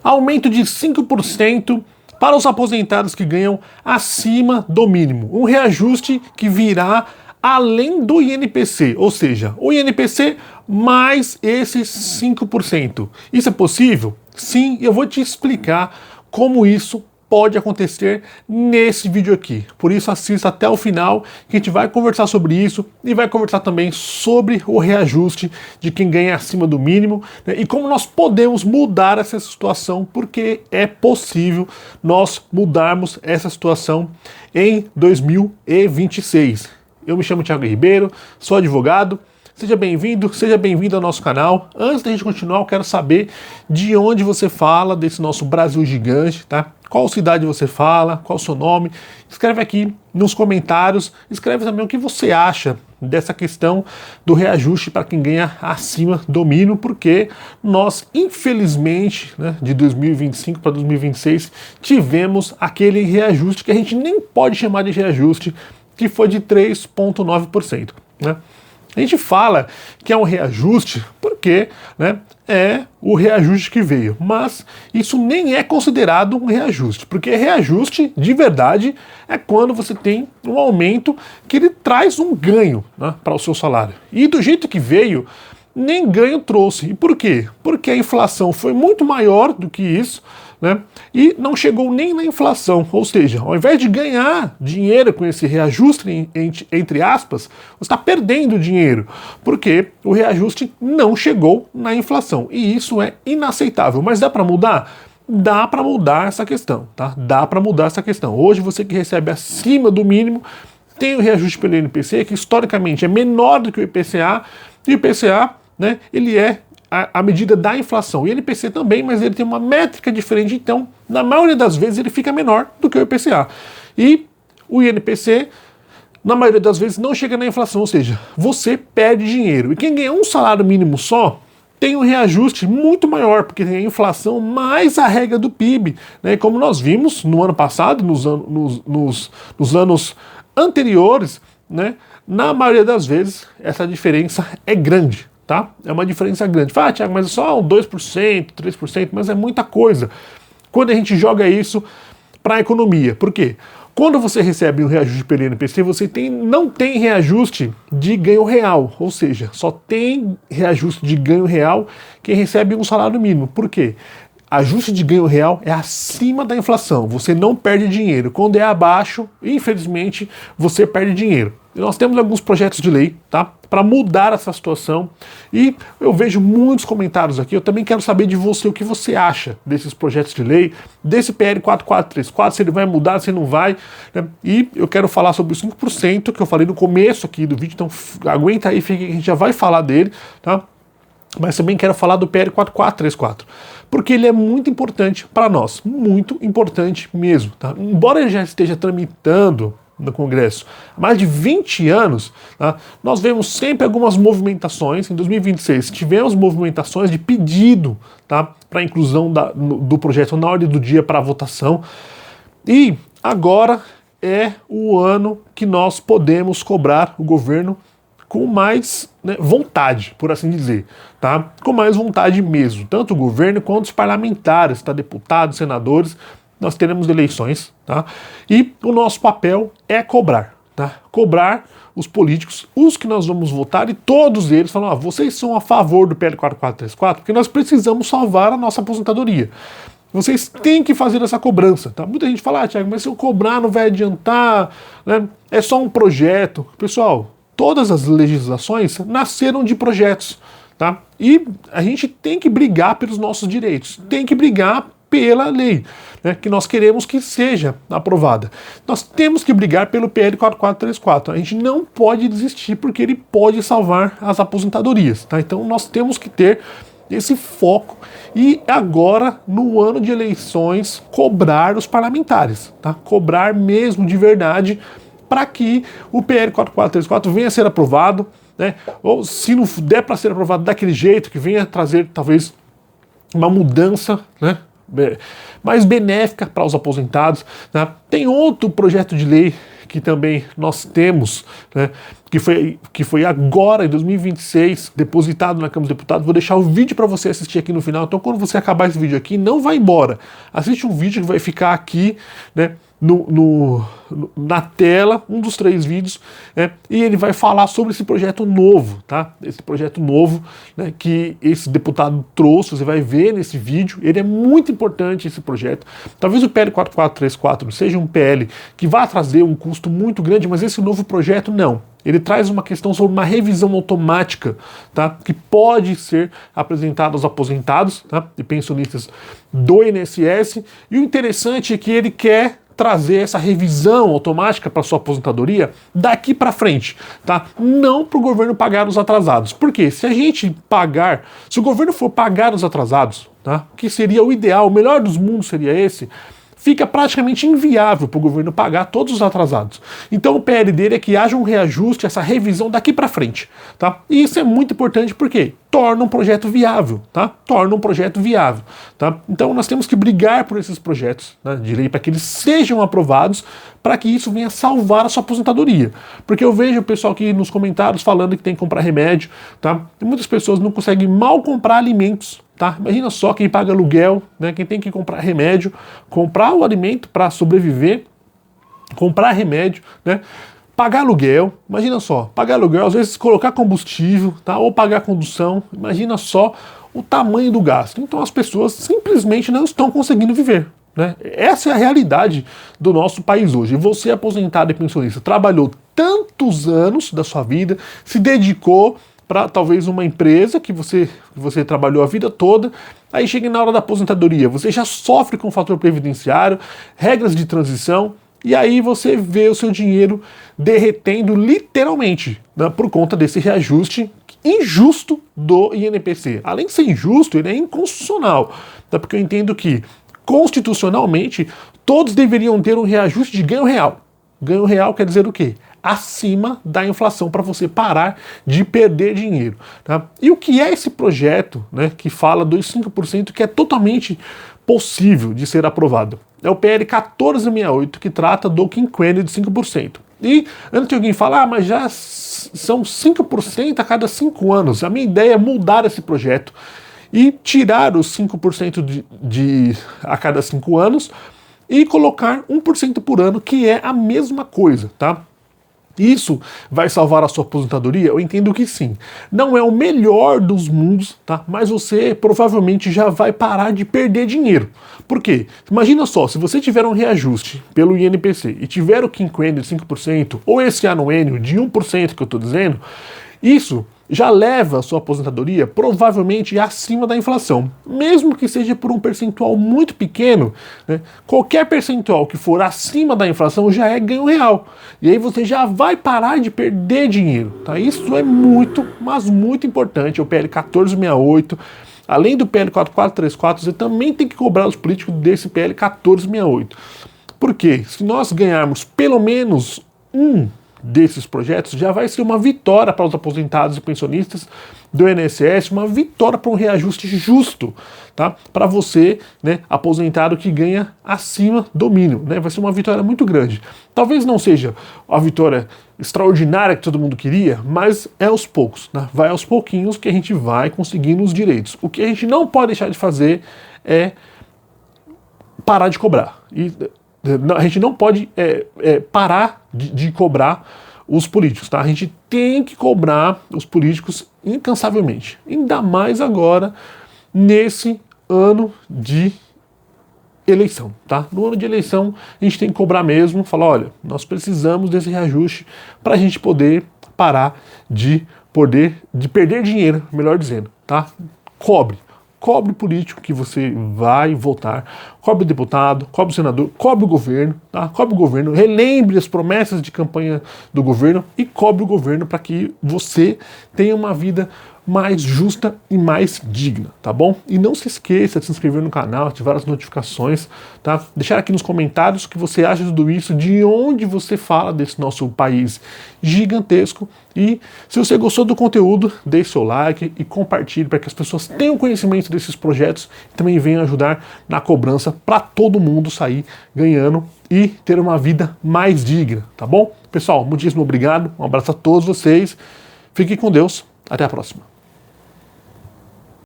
Aumento de 5% para os aposentados que ganham acima do mínimo. Um reajuste que virá além do INPC, ou seja, o INPC mais esses 5%. Isso é possível? Sim, eu vou te explicar como isso pode acontecer nesse vídeo aqui. Por isso assista até o final, que a gente vai conversar sobre isso e vai conversar também sobre o reajuste de quem ganha acima do mínimo, né, e como nós podemos mudar essa situação, porque é possível nós mudarmos essa situação em 2026. Eu me chamo Thiago Ribeiro, sou advogado. Seja bem-vindo ao nosso canal. Antes da gente continuar, eu quero saber de onde você fala desse nosso Brasil gigante, tá? Qual cidade você fala, qual o seu nome. Escreve aqui nos comentários, escreve também o que você acha dessa questão do reajuste para quem ganha acima do mínimo, porque nós, infelizmente, né, de 2025 para 2026, tivemos aquele reajuste que a gente nem pode chamar de reajuste, que foi de 3,9%, né? A gente fala que é um reajuste porque, né, é o reajuste que veio, mas isso nem é considerado um reajuste, porque reajuste de verdade é quando você tem um aumento que ele traz um ganho, né, para o seu salário. E do jeito que veio, nem ganho trouxe. E por quê? Porque a inflação foi muito maior do que isso, né? E não chegou nem na inflação, ou seja, ao invés de ganhar dinheiro com esse reajuste, entre aspas, você está perdendo dinheiro, porque o reajuste não chegou na inflação, e isso é inaceitável. Mas dá para mudar? Dá para mudar essa questão, tá? Dá para mudar essa questão. Hoje você que recebe acima do mínimo tem o reajuste pelo INPC, que historicamente é menor do que o IPCA, e o IPCA, né, ele é a medida da inflação. O INPC também, mas ele tem uma métrica diferente, então, na maioria das vezes, ele fica menor do que o IPCA. E o INPC, na maioria das vezes, não chega na inflação, ou seja, você perde dinheiro. E quem ganha um salário mínimo só tem um reajuste muito maior, porque tem a inflação mais a regra do PIB, né? Como nós vimos no ano passado, nos anos anteriores, né? Na maioria das vezes, essa diferença é grande. Tá? É uma diferença grande. Fala, Thiago, mas é só 2%, 3%, mas é muita coisa. Quando a gente joga isso para a economia. Por quê? Quando você recebe um reajuste pelo INPC, você não tem reajuste de ganho real, ou seja, só tem reajuste de ganho real quem recebe um salário mínimo. Por quê? Ajuste de ganho real é acima da inflação, você não perde dinheiro. Quando é abaixo, infelizmente, você perde dinheiro. E nós temos alguns projetos de lei, tá, para mudar essa situação, e eu vejo muitos comentários aqui. Eu também quero saber de você o que você acha desses projetos de lei, desse PL 4434, se ele vai mudar, se não vai, né? E eu quero falar sobre os 5% que eu falei no começo aqui do vídeo, então aguenta aí, fica, a gente já vai falar dele, tá? Mas também quero falar do PL 4434, porque ele é muito importante para nós, muito importante mesmo, tá? Embora ele já esteja tramitando no Congresso há mais de 20 anos, tá? Nós vemos sempre algumas movimentações. Em 2026 tivemos movimentações de pedido, tá, para a inclusão do projeto na ordem do dia para a votação, e agora é o ano que nós podemos cobrar o governo com mais, né, vontade, por assim dizer, tá? Com mais vontade mesmo, tanto o governo quanto os parlamentares, tá? Deputados, senadores. Nós teremos eleições, tá? E o nosso papel é cobrar, tá? Cobrar os políticos, os que nós vamos votar, e todos eles falam: vocês são a favor do PL 4434, porque nós precisamos salvar a nossa aposentadoria. Vocês têm que fazer essa cobrança, tá? Muita gente fala: Thiago, mas se eu cobrar não vai adiantar, né? É só um projeto. Pessoal, todas as legislações nasceram de projetos, tá? E a gente tem que brigar pelos nossos direitos, tem que brigar pela lei, né, que nós queremos que seja aprovada. Nós temos que brigar pelo PL 4434. A gente não pode desistir, porque ele pode salvar as aposentadorias, tá? Então nós temos que ter esse foco e agora, no ano de eleições, cobrar os parlamentares, tá? Cobrar mesmo de verdade, para que o PL 4434 venha a ser aprovado, né? Ou se não der para ser aprovado daquele jeito, que venha trazer talvez uma mudança, né, mais benéfica para os aposentados, né? Tem outro projeto de lei que também nós temos, né, que foi agora, em 2026, depositado na Câmara dos Deputados. Vou deixar o vídeo para você assistir aqui no final. Então, quando você acabar esse vídeo aqui, não vai embora. Assiste um vídeo que vai ficar aqui, né, na tela, um dos 3 vídeos, né, e ele vai falar sobre esse projeto novo, tá? Esse projeto novo, né, que esse deputado trouxe, você vai ver nesse vídeo. Ele é muito importante, esse projeto. Talvez o PL 4434 seja um PL que vá trazer um custo muito grande, mas esse novo projeto não. Ele traz uma questão sobre uma revisão automática, tá, que pode ser apresentada aos aposentados, tá, e pensionistas do INSS. E o interessante é que ele quer trazer essa revisão automática para sua aposentadoria daqui para frente, tá? Não para o governo pagar os atrasados. Porque se a gente pagar, se o governo for pagar os atrasados, tá, que seria o ideal, o melhor dos mundos seria esse, fica praticamente inviável para o governo pagar todos os atrasados. Então o PL dele é que haja um reajuste, essa revisão daqui para frente, tá? E isso é muito importante porque torna um projeto viável, tá? Torna um projeto viável, tá? Então nós temos que brigar por esses projetos, né, de lei para que eles sejam aprovados, para que isso venha salvar a sua aposentadoria. Porque eu vejo o pessoal aqui nos comentários falando que tem que comprar remédio, tá? E muitas pessoas não conseguem mal comprar alimentos. Tá? Imagina só quem paga aluguel, né? Quem tem que comprar remédio, comprar o alimento para sobreviver, comprar remédio, né? Pagar aluguel, imagina só, pagar aluguel, às vezes colocar combustível, tá? Ou pagar condução, imagina só o tamanho do gasto. Então as pessoas simplesmente não estão conseguindo viver, né? Essa é a realidade do nosso país hoje. Você, aposentado e pensionista, trabalhou tantos anos da sua vida, se dedicou para talvez uma empresa que você trabalhou a vida toda, aí chega na hora da aposentadoria, você já sofre com o fator previdenciário, regras de transição, e aí você vê o seu dinheiro derretendo literalmente, né, por conta desse reajuste injusto do INPC. Além de ser injusto, ele é inconstitucional, tá? Porque eu entendo que, constitucionalmente, todos deveriam ter um reajuste de ganho real. Ganho real quer dizer o quê? Acima da inflação, para você parar de perder dinheiro, tá? E o que é esse projeto, né, que fala dos 5%, que é totalmente possível de ser aprovado? É o PL 1468, que trata do quinquênio de 5%. E antes de alguém falar, mas já são 5% a cada 5 anos. A minha ideia é mudar esse projeto e tirar os 5% a cada 5 anos e colocar 1% por ano, que é a mesma coisa, tá? Isso vai salvar a sua aposentadoria? Eu entendo que sim. Não é o melhor dos mundos, tá? Mas você provavelmente já vai parar de perder dinheiro. Por quê? Imagina só, se você tiver um reajuste pelo INPC e tiver o quinquênio de 5%, ou esse anuênio de 1% que eu estou dizendo, isso já leva a sua aposentadoria provavelmente acima da inflação. Mesmo que seja por um percentual muito pequeno, né, qualquer percentual que for acima da inflação já é ganho real. E aí você já vai parar de perder dinheiro. Tá? Isso é muito, mas muito importante. O PL 1468, além do PL 4434, você também tem que cobrar os políticos desse PL 1468. Por quê? Se nós ganharmos pelo menos um desses projetos, já vai ser uma vitória para os aposentados e pensionistas do INSS, uma vitória para um reajuste justo, tá? Para você, né, aposentado que ganha acima do mínimo, né? Vai ser uma vitória muito grande. Talvez não seja a vitória extraordinária que todo mundo queria, mas é aos poucos, né? Vai aos pouquinhos que a gente vai conseguindo os direitos. O que a gente não pode deixar de fazer é parar de cobrar. E a gente não pode parar de cobrar os políticos, tá? A gente tem que cobrar os políticos incansavelmente. Ainda mais agora, nesse ano de eleição, tá? No ano de eleição, a gente tem que cobrar mesmo, falar, olha, nós precisamos desse reajuste para a gente poder parar de perder dinheiro, melhor dizendo, tá? Cobre o político que você vai votar, cobre o deputado, cobre o senador, cobre o governo, tá? Cobre o governo, relembre as promessas de campanha do governo e cobre o governo para que você tenha uma vida mais justa e mais digna, tá bom? E não se esqueça de se inscrever no canal, ativar as notificações, tá? Deixar aqui nos comentários o que você acha de tudo isso, de onde você fala desse nosso país gigantesco. E se você gostou do conteúdo, deixe seu like e compartilhe para que as pessoas tenham conhecimento desses projetos e também venham ajudar na cobrança para todo mundo sair ganhando e ter uma vida mais digna, tá bom? Pessoal, muitíssimo obrigado, um abraço a todos vocês, fiquem com Deus, até a próxima.